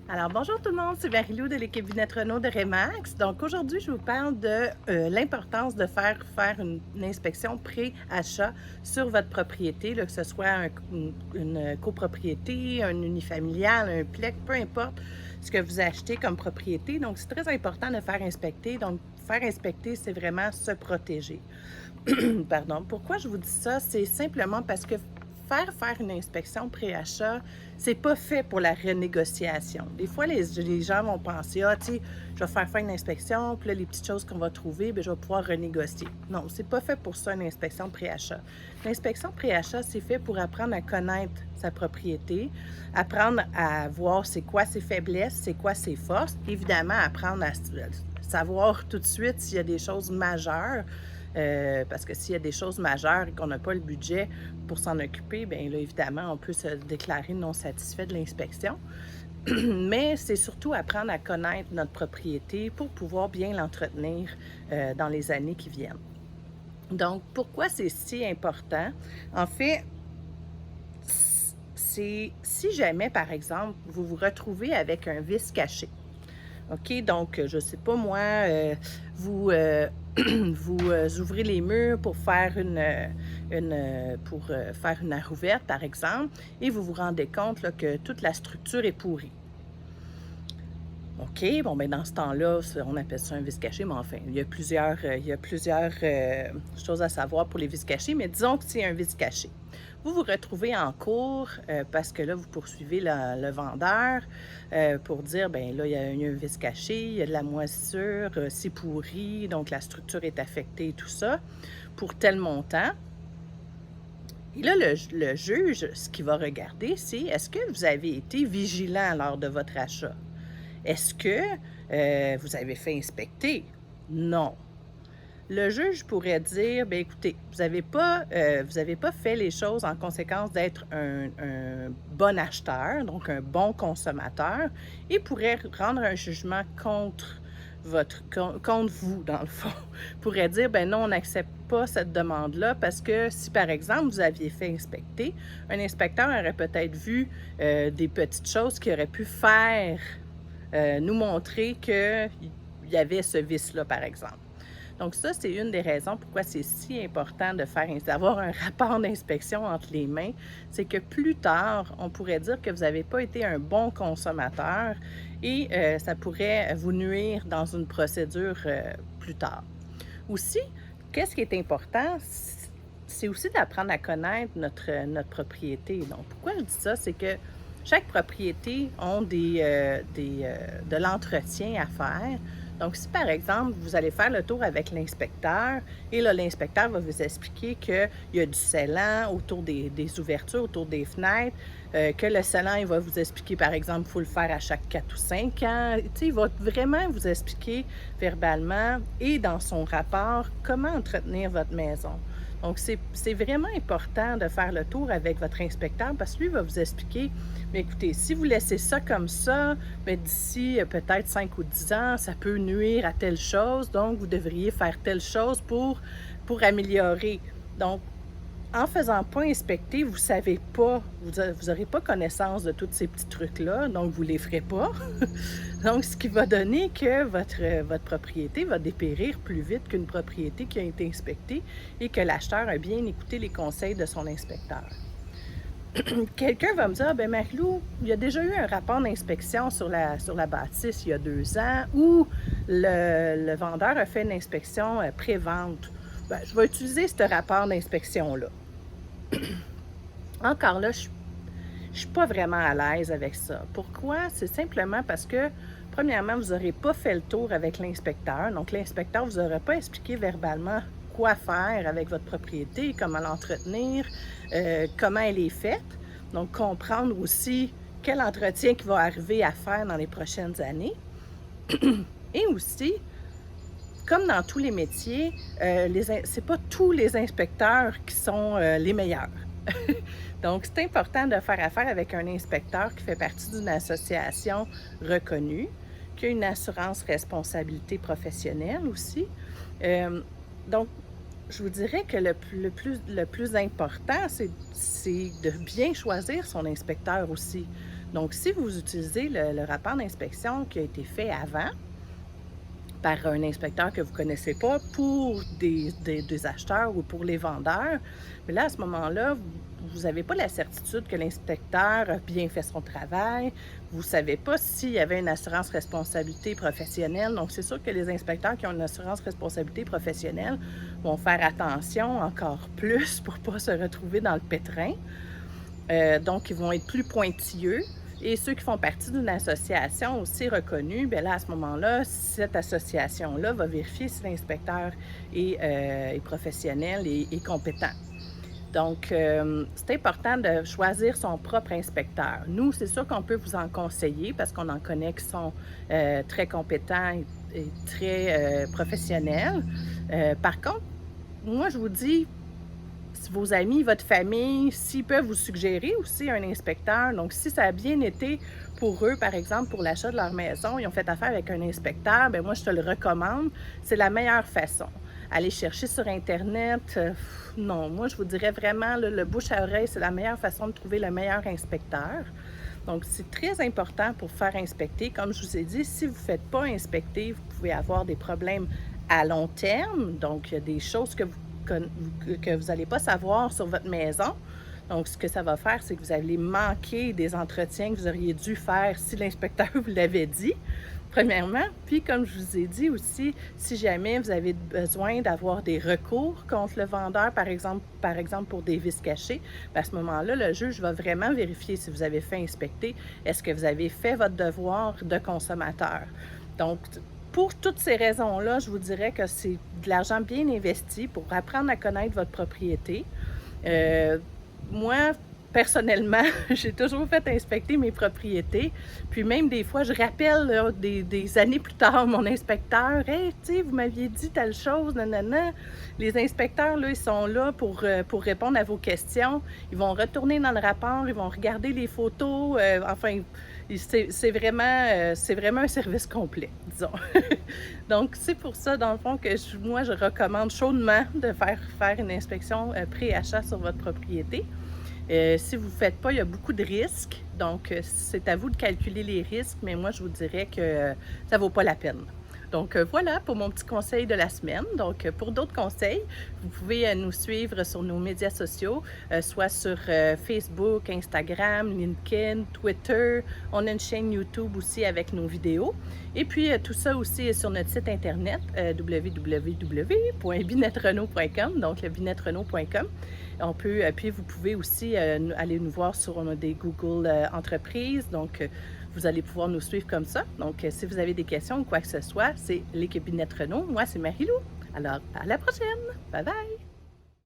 Alors, bonjour tout le monde, c'est Marie-Lou de l'équipe Vinette Renault de Remax. Donc, aujourd'hui, je vous parle de l'importance de faire une inspection pré-achat sur votre propriété, là, que ce soit une copropriété, un unifamilial, un PLEC, peu importe ce que vous achetez comme propriété. Donc, c'est très important de faire inspecter. Donc, faire inspecter, c'est vraiment se protéger. Pardon. Pourquoi je vous dis ça? C'est simplement parce que faire une inspection pré-achat, c'est pas fait pour la renégociation. Des fois, les gens vont penser, ah, tu sais, je vais faire une inspection, puis là, les petites choses qu'on va trouver, bien, je vais pouvoir renégocier. Non, c'est pas fait pour ça, une inspection pré-achat. L'inspection pré-achat, c'est fait pour apprendre à connaître sa propriété, apprendre à voir c'est quoi ses faiblesses, c'est quoi ses forces, évidemment, apprendre à savoir tout de suite s'il y a des choses majeures. Parce que s'il y a des choses majeures et qu'on n'a pas le budget pour s'en occuper, bien là, évidemment, on peut se déclarer non satisfait de l'inspection. Mais c'est surtout apprendre à connaître notre propriété pour pouvoir bien l'entretenir dans les années qui viennent. Donc, pourquoi c'est si important? En fait, c'est si jamais, par exemple, vous vous retrouvez avec un vice caché. OK? Donc, je ne sais pas moi, vous, vous ouvrez les murs pour faire faire une aire ouverte, par exemple, et vous vous rendez compte là, que toute la structure est pourrie. OK, bon, bien, dans ce temps-là, on appelle ça un vice caché, mais enfin, il y a plusieurs choses à savoir pour les vices cachés, mais disons que c'est un vice caché. Vous vous retrouvez en cours parce que là, vous poursuivez le vendeur pour dire, bien là, il y a un vice caché, il y a de la moisissure, c'est pourri, donc la structure est affectée, tout ça, pour tel montant. Et là, le juge, ce qu'il va regarder, c'est est-ce que vous avez été vigilant lors de votre achat? Est-ce que vous avez fait inspecter? Non. Le juge pourrait dire, bien écoutez, vous n'avez pas fait les choses en conséquence d'être un bon acheteur, donc un bon consommateur, et pourrait rendre un jugement contre vous, dans le fond. Pourrait dire, ben non, on n'accepte pas cette demande-là parce que si, par exemple, vous aviez fait inspecter, un inspecteur aurait peut-être vu des petites choses qui auraient pu faire nous montrer qu'il y avait ce vice-là, par exemple. Donc ça, c'est une des raisons pourquoi c'est si important d'avoir un rapport d'inspection entre les mains. C'est que plus tard, on pourrait dire que vous n'avez pas été un bon consommateur et ça pourrait vous nuire dans une procédure plus tard. Aussi, qu'est-ce qui est important? C'est aussi d'apprendre à connaître notre propriété. Donc, pourquoi je dis ça? C'est que chaque propriété a de l'entretien à faire. Donc, si par exemple, vous allez faire le tour avec l'inspecteur, et là, l'inspecteur va vous expliquer qu'il y a du scellant autour des ouvertures, autour des fenêtres, que le scellant, il va vous expliquer, par exemple, qu'il faut le faire à chaque 4 ou 5 ans. Tu sais, il va vraiment vous expliquer verbalement et dans son rapport comment entretenir votre maison. Donc, c'est vraiment important de faire le tour avec votre inspecteur parce que lui va vous expliquer, mais écoutez, si vous laissez ça comme ça, mais d'ici peut-être 5 ou 10 ans, ça peut nuire à telle chose, donc vous devriez faire telle chose pour améliorer. Donc, en faisant pas inspecter, vous savez pas, vous n'aurez pas connaissance de tous ces petits trucs-là, donc vous les ferez pas. Donc, ce qui va donner que votre propriété va dépérir plus vite qu'une propriété qui a été inspectée et que l'acheteur a bien écouté les conseils de son inspecteur. Quelqu'un va me dire, ah, ben Marie-Lou, il y a déjà eu un rapport d'inspection sur la bâtisse il y a 2 ans où le vendeur a fait une inspection pré-vente. Ben, je vais utiliser ce rapport d'inspection-là. Encore là, je ne suis pas vraiment à l'aise avec ça. Pourquoi? C'est simplement parce que, premièrement, vous n'aurez pas fait le tour avec l'inspecteur. Donc, l'inspecteur ne vous aura pas expliqué verbalement quoi faire avec votre propriété, comment l'entretenir, comment elle est faite. Donc, comprendre aussi quel entretien qui va arriver à faire dans les prochaines années. Et aussi, comme dans tous les métiers, c'est pas tous les inspecteurs qui sont les meilleurs. Donc, c'est important de faire affaire avec un inspecteur qui fait partie d'une association reconnue, qui a une assurance responsabilité professionnelle aussi. Donc, je vous dirais que le plus important, c'est de bien choisir son inspecteur aussi. Donc, si vous utilisez le rapport d'inspection qui a été fait avant, par un inspecteur que vous ne connaissez pas pour des acheteurs ou pour les vendeurs, mais là, à ce moment-là, vous n'avez pas la certitude que l'inspecteur a bien fait son travail. Vous ne savez pas s'il y avait une assurance responsabilité professionnelle. Donc, c'est sûr que les inspecteurs qui ont une assurance responsabilité professionnelle vont faire attention encore plus pour ne pas se retrouver dans le pétrin. Donc, ils vont être plus pointilleux. Et ceux qui font partie d'une association aussi reconnue, bien là, à ce moment-là, cette association-là va vérifier si l'inspecteur est professionnel et compétent. Donc, c'est important de choisir son propre inspecteur. Nous, c'est sûr qu'on peut vous en conseiller parce qu'on en connaît qui sont très compétents et très professionnels. Par contre, moi, je vous dis, vos amis, votre famille, s'ils peuvent vous suggérer aussi un inspecteur. Donc, si ça a bien été pour eux, par exemple, pour l'achat de leur maison, ils ont fait affaire avec un inspecteur, bien moi, je te le recommande. C'est la meilleure façon. Aller chercher sur Internet, non. Moi, je vous dirais vraiment, le bouche à oreille, c'est la meilleure façon de trouver le meilleur inspecteur. Donc, c'est très important pour faire inspecter. Comme je vous ai dit, si vous ne faites pas inspecter, vous pouvez avoir des problèmes à long terme. Donc, il y a des choses que vous n'allez pas savoir sur votre maison. Donc, ce que ça va faire, c'est que vous allez manquer des entretiens que vous auriez dû faire si l'inspecteur vous l'avait dit, premièrement. Puis, comme je vous ai dit aussi, si jamais vous avez besoin d'avoir des recours contre le vendeur, par exemple pour des vices cachés, à ce moment-là, le juge va vraiment vérifier si vous avez fait inspecter. Est-ce que vous avez fait votre devoir de consommateur? Donc, pour toutes ces raisons-là, je vous dirais que c'est de l'argent bien investi pour apprendre à connaître votre propriété. Moi, personnellement, j'ai toujours fait inspecter mes propriétés. Puis même des fois, je rappelle là, des années plus tard mon inspecteur. « Hey, tu sais, vous m'aviez dit telle chose, nanana. » Les inspecteurs, là, ils sont là pour répondre à vos questions. Ils vont retourner dans le rapport, ils vont regarder les photos. Enfin, c'est vraiment un service complet, disons. Donc, c'est pour ça, dans le fond, que moi, je recommande chaudement de faire une inspection pré-achat sur votre propriété. Si vous ne le faites pas, il y a beaucoup de risques. Donc, c'est à vous de calculer les risques, mais moi, je vous dirais que ça ne vaut pas la peine. Donc, voilà pour mon petit conseil de la semaine. Donc, pour d'autres conseils, vous pouvez nous suivre sur nos médias sociaux, soit sur Facebook, Instagram, LinkedIn, Twitter. On a une chaîne YouTube aussi avec nos vidéos. Et puis, tout ça aussi est sur notre site internet, www.binetrenault.com, donc le binetrenault.com. Puis vous pouvez aussi aller nous voir sur des Google Entreprises. Donc, vous allez pouvoir nous suivre comme ça. Donc, si vous avez des questions ou quoi que ce soit, c'est l'équipe Binette Renault. Moi, c'est Marie-Lou. Alors, à la prochaine. Bye bye!